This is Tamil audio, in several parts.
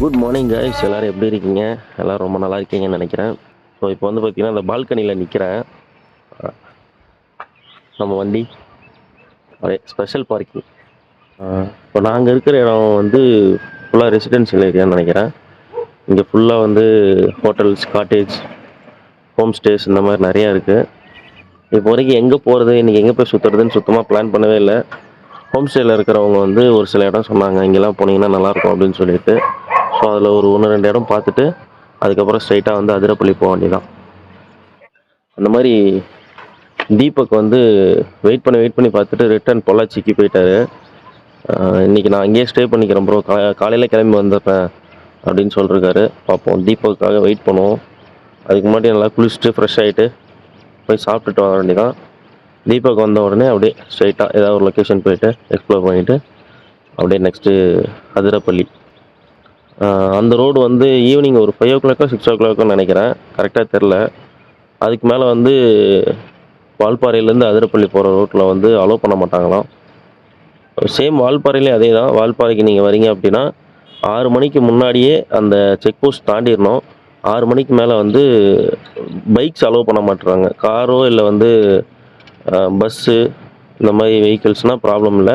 குட் மார்னிங் கைஸ், எல்லோரும் எப்படி இருக்கீங்க? எல்லோரும் ரொம்ப நல்லா இருக்கீங்கன்னு நினைக்கிறேன். ஸோ இப்போ வந்து பார்த்திங்கன்னா அந்த பால்கனியில் நிற்கிறேன். நம்ம வண்டி ஸ்பெஷல் பார்க்கிங். இப்போ நாங்கள் இருக்கிற இடம் வந்து ஃபுல்லாக ரெசிடென்ஷியல் ஏரியான்னு நினைக்கிறேன். இங்கே ஃபுல்லாக வந்து ஹோட்டல்ஸ், காட்டேஜ், ஹோம் ஸ்டேஸ் இந்த மாதிரி நிறையா இருக்குது. இப்போ வரைக்கும் எங்கே போகிறது, இன்றைக்கி எங்கே போய் சுற்றுறதுன்னு சுத்தமாக பிளான் பண்ணவே இல்லை. ஹோம் ஸ்டேயில் இருக்கிறவங்க வந்து ஒரு சில இடம் சொன்னாங்க, இங்கெல்லாம் போனீங்கன்னா நல்லாயிருக்கும் அப்படின்னு சொல்லிட்டு. ஸோ அதில் ஒரு 1-2 இடம் பார்த்துட்டு அதுக்கப்புறம் ஸ்ட்ரைட்டாக வந்து அதிரப்பள்ளி போக வேண்டியதான். அந்த மாதிரி தீபக் வந்து வெயிட் பண்ணி பார்த்துட்டு ரிட்டர்ன் பொள்ளாச்சிக்கு போயிட்டாரு. இன்றைக்கி நான் அங்கேயே ஸ்டே பண்ணிக்கிறேன் ப்ரோ, காலையில் கிளம்பி வந்துடுறேன் அப்படின்னு சொல்லியிருக்காரு. பார்ப்போம், தீபக்காக வெயிட் பண்ணுவோம். அதுக்கு முன்னாடி நல்லா குளிச்சுட்டு ஃப்ரெஷ் ஆகிட்டு போய் சாப்பிட்டுட்டு வர வேண்டியதான். தீபக் வந்த உடனே அப்படியே ஸ்ட்ரைட்டாக ஏதாவது ஒரு லொக்கேஷன் போயிட்டு எக்ஸ்ப்ளோர் பண்ணிவிட்டு அப்படியே நெக்ஸ்ட்டு அதிரப்பள்ளி. அந்த ரோடு வந்து ஈவினிங் ஒரு 5 o'clock 6 o'clock நினைக்கிறேன், கரெக்டாக தெரில. அதுக்கு மேலே வந்து வால்பாறையிலேருந்து அதிரப்பள்ளி போகிற ரோட்டில் வந்து அலோவ் பண்ண மாட்டாங்களாம். சேம் வால்பாறையிலே அதே தான். வால்பாறைக்கு நீங்கள் வரீங்க அப்படின்னா 6 மணிக்கு முன்னாடியே அந்த செக் போஸ்ட் தாண்டிடணும். 6 மணிக்கு மேலே வந்து பைக்ஸ் அலோவ் பண்ண மாட்டுறாங்க. காரோ இல்லை வந்து பஸ்ஸு இந்த மாதிரி வெஹிக்கிள்ஸ்னால் ப்ராப்ளம் இல்லை.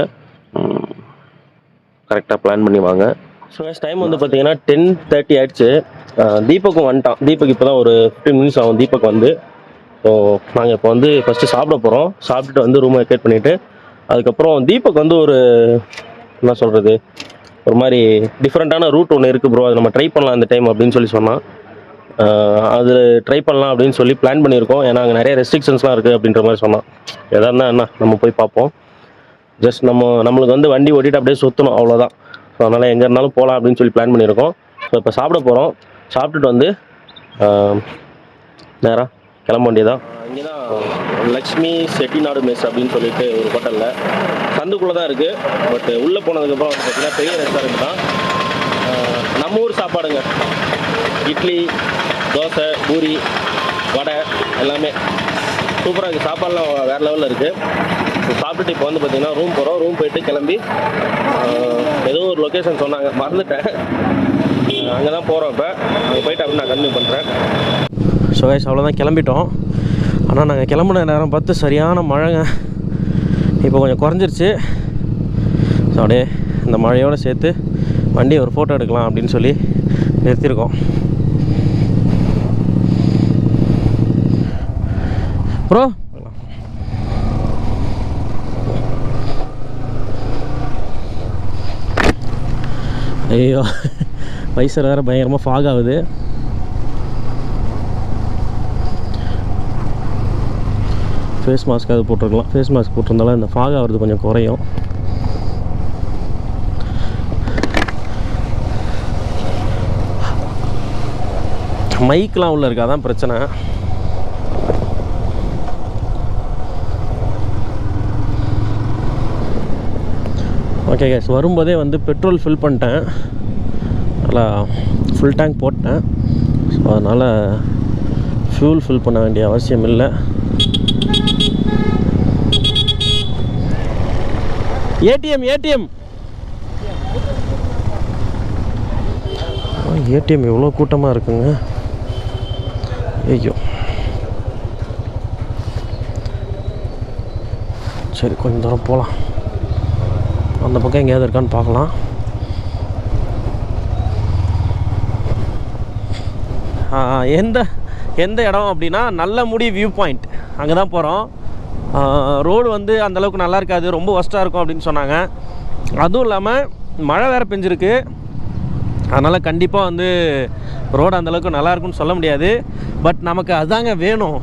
கரெக்டாக பிளான் பண்ணி வாங்க. ஸோ டைம் வந்து பார்த்தீங்கன்னா 10:30 ஆகிடுச்சு. தீபக்கும் வந்துட்டான். தீபக் இப்போ தான் ஒரு 15 minutes ஆகும் தீபக் வந்து. ஸோ நாங்கள் இப்போ வந்து ஃபஸ்ட்டு சாப்பிட போகிறோம். சாப்பிட்டுட்டு வந்து ரூமை வெக்கேட் பண்ணிவிட்டு அதுக்கப்புறம் தீபக் வந்து ஒரு என்ன சொல்கிறது, ஒரு மாதிரி டிஃப்ரெண்ட்டான ரூட் ஒன்று இருக்குது ப்ரோ, அது நம்ம ட்ரை பண்ணலாம் இந்த டைம் அப்படின்னு சொல்லி சொன்னான். அது ட்ரை பண்ணலாம் அப்படின்னு சொல்லி பிளான் பண்ணியிருக்கோம். ஏன்னா அங்கே நிறைய ரெஸ்ட்ரிக்ஷன்ஸ்லாம் இருக்குது அப்படின்ற மாதிரி சொன்னான். எதாருன்னா என்ன நம்ம போய் பார்ப்போம். ஜஸ்ட் நம்மளுக்கு வந்து வண்டி ஓட்டிட்டு அப்படியே சுற்றணும், அவ்வளோதான். ஸோ அதனால் எங்கே இருந்தாலும் போகலாம் அப்படின்னு சொல்லி பிளான் பண்ணியிருக்கோம். ஸோ இப்போ சாப்பிட போகிறோம். சாப்பிட்டுட்டு வந்து நேராக கிளம்ப வேண்டியதான். இங்கே தான் லக்ஷ்மி செட்டிநாடு மெஸ் அப்படின்னு சொல்லிட்டு ஒரு ஹோட்டலில் சந்துக்குள்ளே தான் இருக்குது. பட் உள்ளே போனதுக்கப்புறம் வந்து பார்த்திங்கன்னா பெரிய ரெஸ்டாரண்ட் தான். நம்ம ஊர் சாப்பாடுங்க, இட்லி, தோசை, பூரி, வடை எல்லாமே சூப்பராக இருக்குது. சாப்பாடுலாம் வேறு லெவலில் இருக்குது. ஸோ சாப்பிட்டுட்டு இப்போ வந்து பார்த்திங்கன்னா ரூம் போகிறோம். ரூம் போயிட்டு கிளம்பி ஏதோ ஒரு லொக்கேஷன் சொன்னாங்க, மறந்துட்டேன். அங்கே தான் போகிறோம். இப்போ அங்கே போயிட்டு அப்படி நான் கன்டினியூ பண்ணுறேன். ஸோ கைஸ் அவ்வளோதான், கிளம்பிட்டோம். ஆனால் நாங்கள் கிளம்புன நேரம் பார்த்து சரியான மழைங்க. இப்போ கொஞ்சம் குறைஞ்சிருச்சு. ஸோ அப்படியே இந்த மழையோடு சேர்த்து வண்டியை ஒரு ஃபோட்டோ எடுக்கலாம் அப்படின்னு சொல்லி நிறுத்தியிருக்கோம். ப்ரோ ஐயோ, வைசர் வேறு பயங்கரமாக ஃபாக் ஆகுது. ஃபேஸ் மாஸ்க் அது போட்டிருக்கலாம். ஃபேஸ் மாஸ்க் போட்டிருந்தாலும் இந்த ஃபாக் ஆகிறது கொஞ்சம் குறையும். மைக்கெலாம் உள்ளே இருக்குது, அதான் பிரச்சனை. ஓகே கேஸ், வரும்போதே வந்து பெட்ரோல் ஃபில் பண்ணிட்டேன். நல்லா ஃபுல் டேங்க் போட்டேன். ஸோ அதனால் ஃபியூல் ஃபில் பண்ண வேண்டிய அவசியம் இல்லை. ஏடிஎம் எவ்வளோ கூட்டமாக இருக்குங்க. ஐயோ, சரி கொஞ்சம் தூரம் போகலாம். அந்த பக்கம் எங்கேயாவது இருக்கான்னு பார்க்கலாம். எந்த இடம் அப்படின்னா நல்லமுடி வியூ பாயிண்ட், அங்கே தான் போகிறோம். ரோடு வந்து அந்தளவுக்கு நல்லா இருக்காது, ரொம்ப ஒஸ்ட்டாக இருக்கும் அப்படின்னு சொன்னாங்க. அதுவும் இல்லாமல் மழை வேறு பெஞ்சிருக்கு. அதனால் கண்டிப்பாக வந்து ரோடு அந்தளவுக்கு நல்லாயிருக்குன்னு சொல்ல முடியாது. பட் நமக்கு அதுதாங்க வேணும்.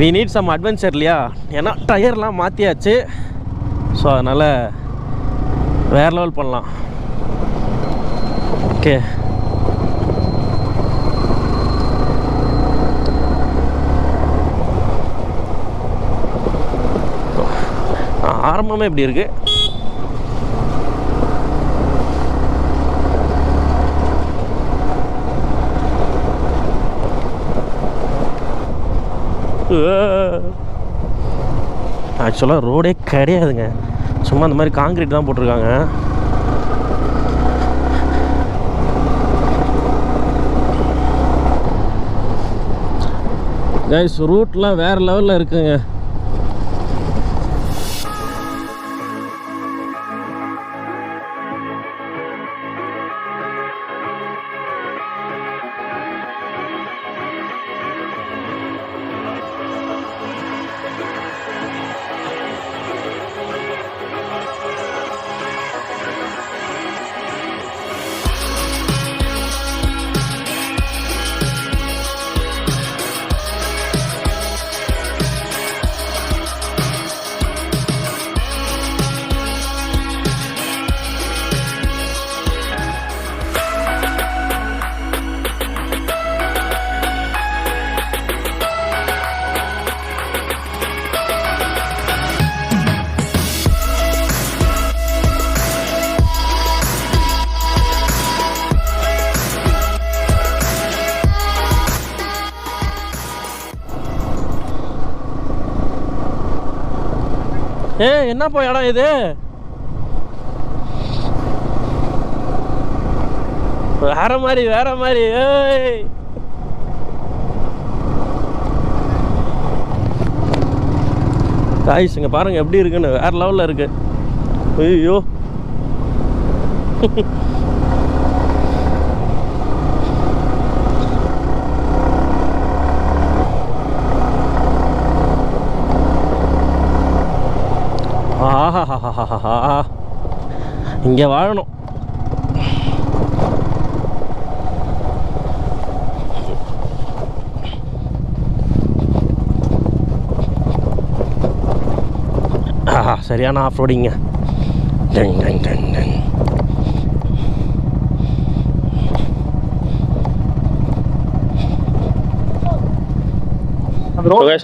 வி நீட் சம் அட்வென்ச்சர் இல்லையா? ஏன்னா டயர்லாம் மாற்றியாச்சு. ஸோ அதனால் வேறு லெவல் பண்ணலாம். ஓகே, ஆரம்பமே இப்படி இருக்குது. ஆக்சுவலாக ரோடே கிடையாதுங்க, சும்மா இந்த மாதிரி காங்கிரீட் தான் போட்டிருக்காங்க. கைஸ் ரூட்லாம் வேறு லெவலில் இருக்குங்க. என்னப்பா இடம் இது? வேற மாதிரி வேற மாதிரி. காய்ஸ் இங்க பாருங்க எப்படி இருக்குன்னு, வேற லெவல்ல இருக்கு. ஐயோ இங்க வாழணும். சரியான ஆஃப் ரோடிங்க.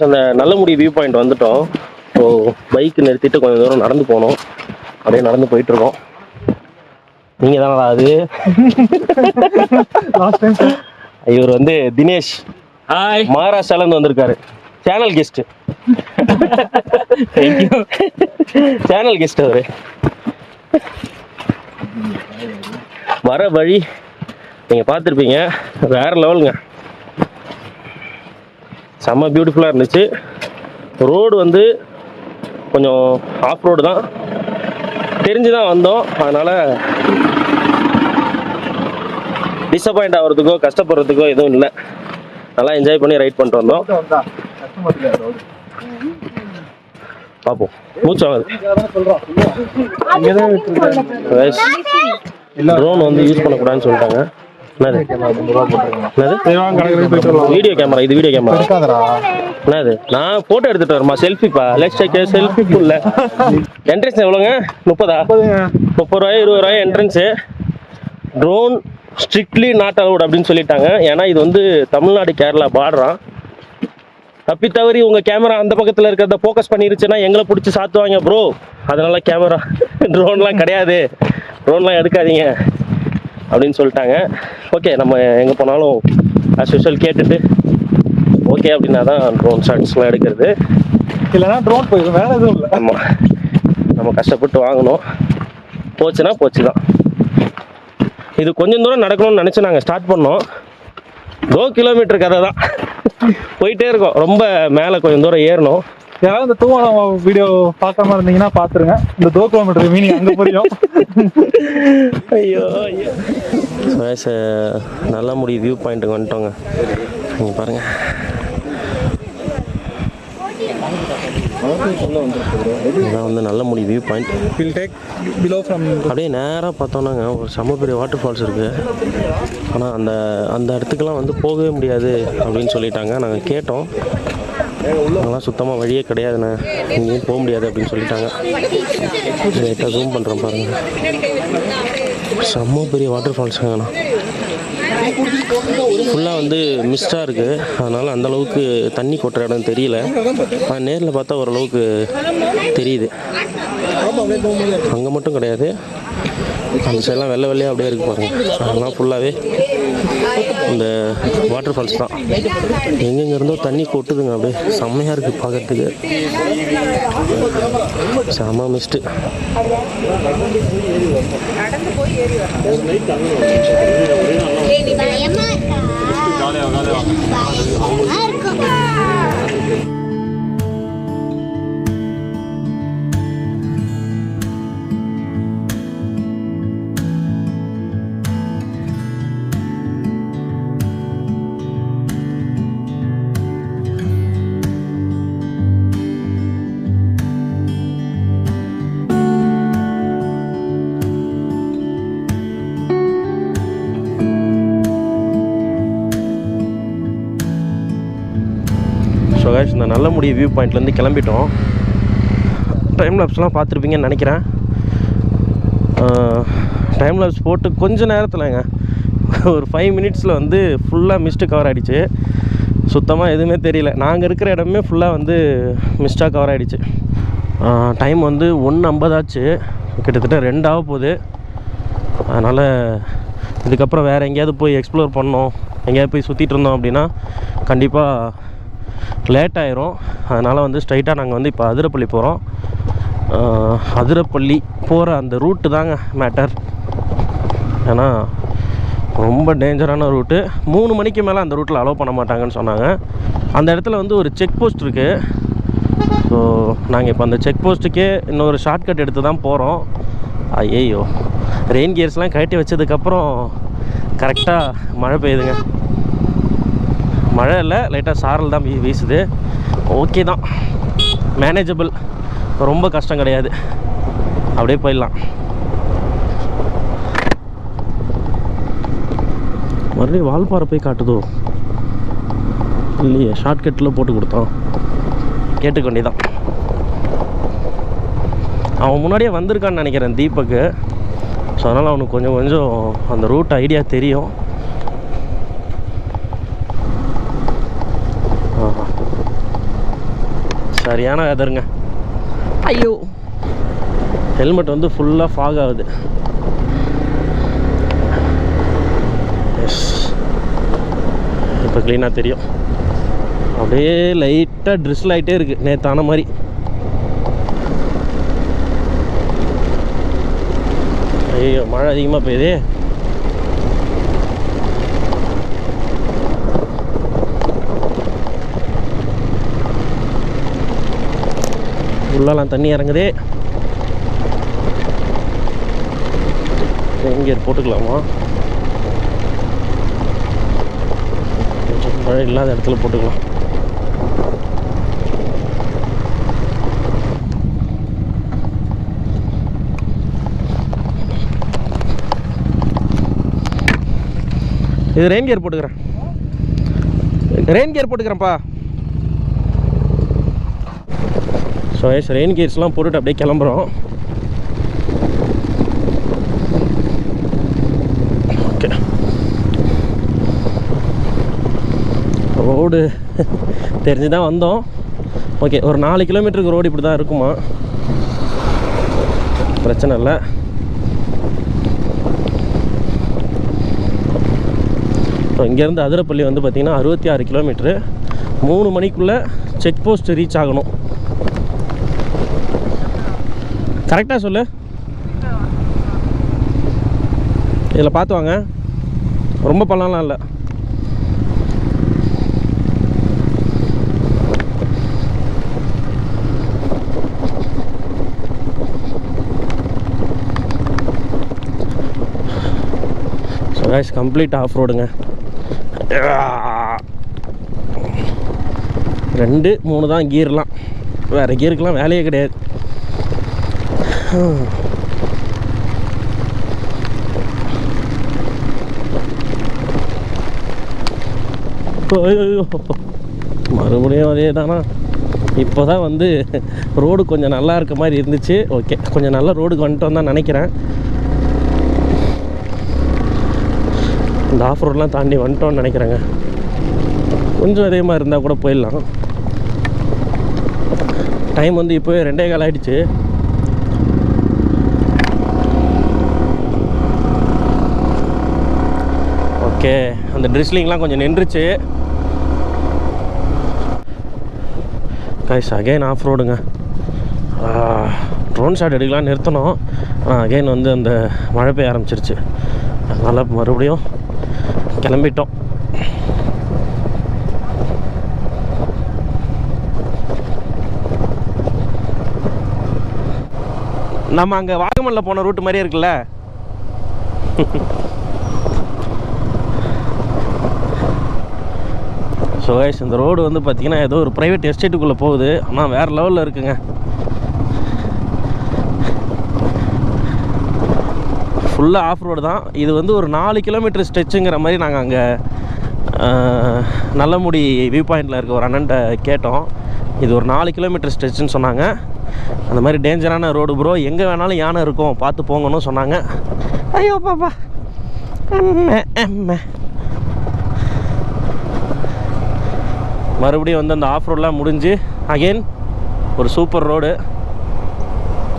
அந்த நல்லமுடி வியூ பாயிண்ட் வந்துட்டோம். ஸோ பைக் நிறுத்திட்டு கொஞ்சம் தூரம் நடந்து போனோம். அப்படியே நடந்து போயிட்டு இருக்கோம். நீங்க தானடா அது? இவர் வந்து தினேஷ் மகாராஷ்டிரால வந்திருக்காரு. Channel guest. சேனல் கெஸ்ட் அவரு. வர வழி நீங்க பார்த்துருப்பீங்க, வேற லெவலுங்க. செம்ம பியூட்டிஃபுல்லா இருந்துச்சு. ரோடு வந்து கொஞ்சம் ஆஃப் ரோடு தான், தெரிஞ்சுதான் வந்தோம். அதனால டிசப்பாயிண்ட் ஆகிறதுக்கோ கஷ்டப்படுறதுக்கோ எதுவும் இல்லை. நல்லா என்ஜாய் பண்ணி ரைட் பண்ணிட்டு வந்தோம். பார்ப்போம். மூச்சு ஆகுது. ட்ரோன் வந்து யூஸ் பண்ணக்கூடாதுன்னு சொல்லிட்டாங்க. வீடியோ கேமரா, இது வீடியோ கேமரா. என்னது நான் போட்டோ எடுத்துட்டு வரமா? செல்ஃபிப்பா. Let's take a selfie. ஃபுல்ல என்ட்ரன்ஸ் எவ்வளோங்க? 30 ரூபாய் 20 ரூபாய் entrance. Drone strictly not allowed அப்படின்னு சொல்லிட்டாங்க. ஏன்னா இது வந்து தமிழ்நாடு கேரளா பார்டரான். தப்பி தவறி உங்கள் கேமரா அந்த பக்கத்தில் இருக்கிறத ஃபோக்கஸ் பண்ணிருச்சுன்னா எங்களை பிடிச்சி சாத்துவாங்க ப்ரோ. அதனால கேமரா ட்ரோன்லாம் கிடையாது, ட்ரோன்லாம் எடுக்காதீங்க அப்படின்னு சொல்லிட்டாங்க. ஓகே, நம்ம எங்கே போனாலும் ஆஸ் யூஷுவல் கேட்டுட்டு ஓகே அப்படின்னா தான் ட்ரோன் ஷாட்ஸ்லாம் எடுக்கிறது. இல்லைனா ட்ரோன் போயிடும், வேறு எதுவும் இல்லை. ஆமாம், நம்ம கஷ்டப்பட்டு வாங்கணும். போச்சுன்னா போச்சு தான். இது கொஞ்சம் தூரம் நடக்கணும்னு நினச்சி நாங்கள் ஸ்டார்ட் பண்ணோம். 2 கிலோமீட்டர் கதை தான், போயிட்டே இருக்கோம். ரொம்ப மேலே கொஞ்சம் தூரம் ஏறணும். யாராவது இந்த 2 வீடியோ பார்க்காம இருந்தீங்கன்னா பார்த்துருங்க. இந்த 2 கிலோமீட்டர் மீனிங் அங்கே புரியும். ஐயோ ஐயோ. நல்லமுடி வியூ பாயிண்ட்டுக்கு வந்துட்டோங்க. நீங்கள் பாருங்கள், இதான் வந்து நல்லமுடி வியூ பாயிண்ட். அப்படியே நேராக பார்த்தோன்னாங்க ஒரு செம்ம பெரிய வாட்டர் ஃபால்ஸ் இருக்குது. ஆனால் அந்த இடத்துக்கெல்லாம் வந்து போகவே முடியாது அப்படின்னு சொல்லிட்டாங்க. நாங்கள் கேட்டோம், அதெல்லாம் சுத்தமாக வழியே கிடையாதுண்ணே, இங்கேயும் போக முடியாது அப்படின்னு சொல்லிட்டாங்க. லைட்டாக ஜூம் பண்ணுறோம் பாருங்கள், செம்ம பெரிய வாட்டர் ஃபால்ஸுங்கண்ணா. ஃபுல்லாக வந்து மிஸ்டாக இருக்குது, அதனால் அந்தளவுக்கு தண்ணி கொட்டுற இடம் தெரியல. ஆனால் நேரில் பார்த்தா ஓரளவுக்கு தெரியுது. அங்கே மட்டும் கிடையாது, அந்த சைடெலாம் வெள்ளை வெள்ளையாக அப்படியே இருக்குது பாருங்கள். அதெல்லாம் ஃபுல்லாகவே இந்த வாட்டர் ஃபால்ஸ் தான். எங்கெங்க இருந்தோ தண்ணி கொட்டுதுங்க, அப்படியே செம்மையாக இருக்குது பார்க்கறதுக்கு. செம்ம மிஸ்ட்டு. ஜாலியாக ஸோ கைஸ், இந்த நல்லமுடி வியூ பாயிண்ட்லேருந்து கிளம்பிட்டோம். டைம் லேப்ஸ்லாம் பார்த்துருப்பீங்கன்னு நினைக்கிறேன். டைம் லேப்ஸ் போட்டு கொஞ்சம் நேரத்தில்ங்க, ஒரு 5 மினிட்ஸில் வந்து ஃபுல்லாக மிஸ்ட்டு கவர் ஆகிடுச்சு. சுத்தமாக எதுவுமே தெரியல. நாங்கள் இருக்கிற இடமே ஃபுல்லாக வந்து மிஸ்டாக கவர் ஆகிடுச்சு. டைம் வந்து 1:50 ஆச்சு. கிட்டத்தட்ட 2 ஆக போகுது. அதனால் இதுக்கப்புறம் வேறு எங்கேயாவது போய் எக்ஸ்ப்ளோர் பண்ணோம், எங்கேயாவது போய் சுற்றிட்டு இருந்தோம் அப்படின்னா கண்டிப்பாக லேட் ஆயிரும். அதனால் வந்து ஸ்ட்ரைட்டாக நாங்கள் வந்து இப்போ அதிரப்பள்ளி போகிறோம். அதிரப்பள்ளி போகிற அந்த ரூட்டு தாங்க மேட்டர். ஏன்னா ரொம்ப டேஞ்சரான ரூட்டு. 3 மணிக்கு மேலே அந்த ரூட்டில் அலோவ் பண்ண மாட்டாங்கன்னு சொன்னாங்க. அந்த இடத்துல வந்து ஒரு செக் போஸ்ட் இருக்குது. ஸோ நாங்கள் இப்போ அந்த செக் போஸ்ட்டுக்கே இன்னொரு ஷார்ட்கட் எடுத்து தான் போகிறோம். ஐயோ, ரெயின் கியர்ஸ்லாம் கழட்டி வச்சதுக்கப்புறம் கரெக்டாக மழை பெய்யுதுங்க. மழை இல்லை, லைட்டாக சாரல் தான் வீசுது. ஓகே தான், மேனேஜபிள், ரொம்ப கஷ்டம் கிடையாது, அப்படியே போயிடலாம். மறுபடியும் வால்பாறை போய் காட்டுதோ இல்லையே, ஷார்ட்கட்டில் போட்டு கொடுத்தோம், கேட்டுக்க வேண்டியதான். அவன் முன்னாடியே வந்திருக்கான்னு நினைக்கிறேன் தீபக்கு. ஸோ அதனால் அவனுக்கு கொஞ்சம் கொஞ்சம் அந்த ரூட் ஐடியா தெரியும். சரியான வெதருங்க. ஐயோ, ஹெல்மெட் வந்து ஃபுல்லாக ஃபாக் ஆகுது. எஸ், இப்போ க்ளீனாக தெரியும். அப்படியே லைட்டாக ட்ரிஸ்ல் ஆகிட்டே இருக்குது, நேற்றான மாதிரி. ஐயோ, மழை அதிகமாக பெய்யுதே. உள்ளலாம் தண்ணி இறங்குதே. இங்கே போட்டுக்கலாமா? கொஞ்சம் மழை இல்லாத இடத்துல போட்டுக்கலாம். இது ரெயின் கியர் போட்டுக்கிறேன், ரெயின் கியர் போட்டுக்கிறேன்ப்பா. ஸோ ரெயின் கியர்ஸ்லாம் போட்டுட்டு அப்படியே கிளம்புறோம். ஓகே, ரோடு தெரிஞ்சு தான் வந்தோம். ஓகே, ஒரு 4 கிலோமீட்டருக்கு ரோடு இப்படி தான் இருக்குமா, பிரச்சனை இல்லை. ஸோ இங்கேருந்து அதிரப்பள்ளி வந்து பார்த்திங்கன்னா 66 கிலோமீட்ரு. 3 மணிக்குள்ளே செக் போஸ்ட் ரீச் ஆகணும். கரெக்டாக சொல்லு, இதில் பார்த்து வாங்க, ரொம்ப பள்ளம்லாம் இல்லை. ஸோ கைஸ், கம்ப்ளீட் ஆஃப் ரோடுங்க. 2, 3 தான் கீர்லாம், வேறு கீருக்கெலாம் வேலையே கிடையாது. மறுபடியும் அதே தானா. இப்போ தான் வந்து ரோடு கொஞ்சம் நல்லா இருக்க மாதிரி இருந்துச்சு. ஓகே, கொஞ்சம் நல்ல ரோடுக்கு வந்துட்டோம் தான் நினைக்கிறேன். இந்த ஆஃப் ரோடெலாம் தாண்டி வந்துட்டோன்னு நினைக்கிறேங்க. கொஞ்சம் அதே மாதிரி இருந்தால் கூட போயிடலாம். டைம் வந்து இப்போவே 2:15 ஆகிடுச்சு. ஓகே, அந்த ட்ரிஸ்லிங்லாம் கொஞ்சம் நின்றுச்சு. கைஸ், அகைன் ஆஃப் ரோடுங்க. ட்ரோன் ஷாட் எடுக்கலாம்னு நிறுத்தணும். அகைன் வந்து அந்த மழை பெய்ய ஆரம்பிச்சிருச்சு. அதனால் மறுபடியும் கிளம்பிட்டோம். நம்ம அங்கே வாகமனில் போன ரூட்டு மாதிரியே இருக்குல்ல. ஸோ கைஸ், இந்த ரோடு வந்து பார்த்திங்கன்னா ஏதோ ஒரு ப்ரைவேட் எஸ்டேட்டுக்குள்ளே போகுது. ஆனால் வேறு லெவலில் இருக்குங்க. ஃபுல்லாக ஆஃப் ரோடு தான். இது வந்து ஒரு 4 கிலோமீட்டர் ஸ்ட்ரெச்சுங்கிற மாதிரி நாங்கள் அங்கே நல்லமுடி வியூ பாயிண்டில் இருக்க ஒரு அண்ணன்ட்ட கேட்டோம். இது ஒரு 4 கிலோமீட்டர் ஸ்ட்ரெச்சுன்னு சொன்னாங்க. அந்த மாதிரி டேஞ்சரான ரோடு ப்ரோ, எங்கே வேணாலும் யானை இருக்கும், பார்த்து போங்கன்னு சொன்னாங்க. ஐயோ பாப்பா, மறுபடியும் வந்து அந்த ஆஃப் ரோடெலாம் முடிஞ்சு அகெயின் ஒரு சூப்பர் ரோடு.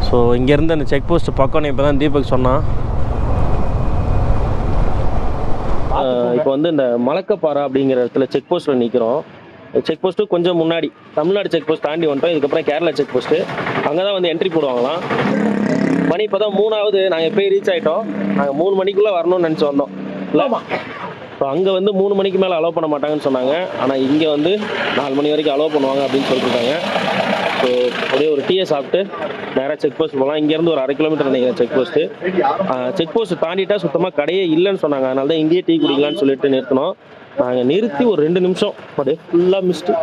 ஸோ இங்கேருந்து அந்த செக் போஸ்ட் பக்கம் இப்போ தான் தீபக் சொன்னான். இப்போ வந்து இந்த மலக்கப்பாறை அப்படிங்கிற இடத்துல செக் போஸ்ட்டில் நிற்கிறோம். செக் போஸ்ட்டு கொஞ்சம் முன்னாடி தமிழ்நாடு செக் போஸ்ட் தாண்டி வந்துட்டோம். இதுக்கப்புறம் கேரளா செக் போஸ்ட்டு, அங்கே தான் வந்து என்ட்ரி போடுவாங்களாம். மணி இப்போ தான் 3ஆவது. நாங்கள் எப்போயும் ரீச் ஆகிட்டோம். நாங்கள் 3 மணிக்குள்ளே வரணும்னு நினச்சி வந்தோம். இல்லை, ஸோ அங்கே வந்து 3 மணிக்கு மேலே அலோவ் பண்ண மாட்டாங்கன்னு சொன்னாங்க. ஆனால் இங்கே வந்து 4 மணி வரைக்கும் அலோவ் பண்ணுவாங்க அப்படின்னு சொல்லியிருக்காங்க. ஸோ அப்படியே ஒரு டீயை சாப்பிட்டு நேராக செக் போஸ்ட் போகலாம். இங்கேருந்து ஒரு 1/2 கிலோமீட்டர் நினைக்கிறேன் செக் போஸ்ட்டு. செக் போஸ்ட் தாண்டிட்டா சுத்தமாக கடையே இல்லைன்னு சொன்னாங்க. அதனால தான் இங்கேயே டீ குடிக்கலான்னு சொல்லிட்டு நிறுத்தினோம். நாங்கள் நிறுத்தி ஒரு 2 நிமிஷம் அப்படியே ஃபுல்லாக மிஸ்ட்டு.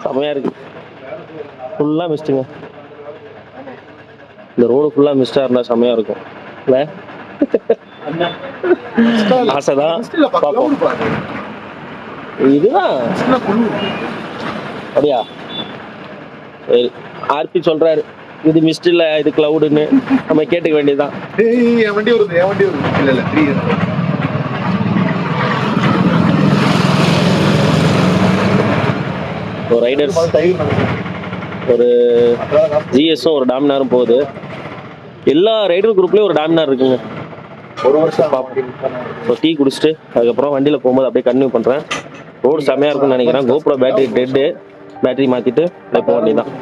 செமையாக இருக்குது, ஃபுல்லாக மிஸ்ட்டுங்க. இந்த ரோடு ஃபுல்லாக மிஸ்டாக இருந்தால் செமையாக இருக்கும் இல்லை? ஆசைதான், பார்ப்போம். இதுதான் அப்படியா? சரி, ஆர்பி சொல்றாரு இது மிஸ்ட் இல்ல, இது கிளவுடுன்னு. நம்ம கேட்டுக்க வேண்டியதுதான். ஒரு ரைடர்ஸ், ஒரு ஜிஎஸும் ஒரு டாமினாரும் போகுது. எல்லா ரைடர் குரூப்லயும் ஒரு டாமினார் இருக்குங்க. ஒரு வருஷம் பார்ப்போம். டீ குடிச்சிட்டு அதுக்கப்புறம் வண்டியில் போகும்போது அப்படியே கன்டினியூ பண்ணுறேன். ரோடு செமையாக இருக்கும்னு நினைக்கிறேன். கோப்ரோ பேட்டரி டெட்டு, பேட்டரி மாற்றிட்டு போக வேண்டியதான்.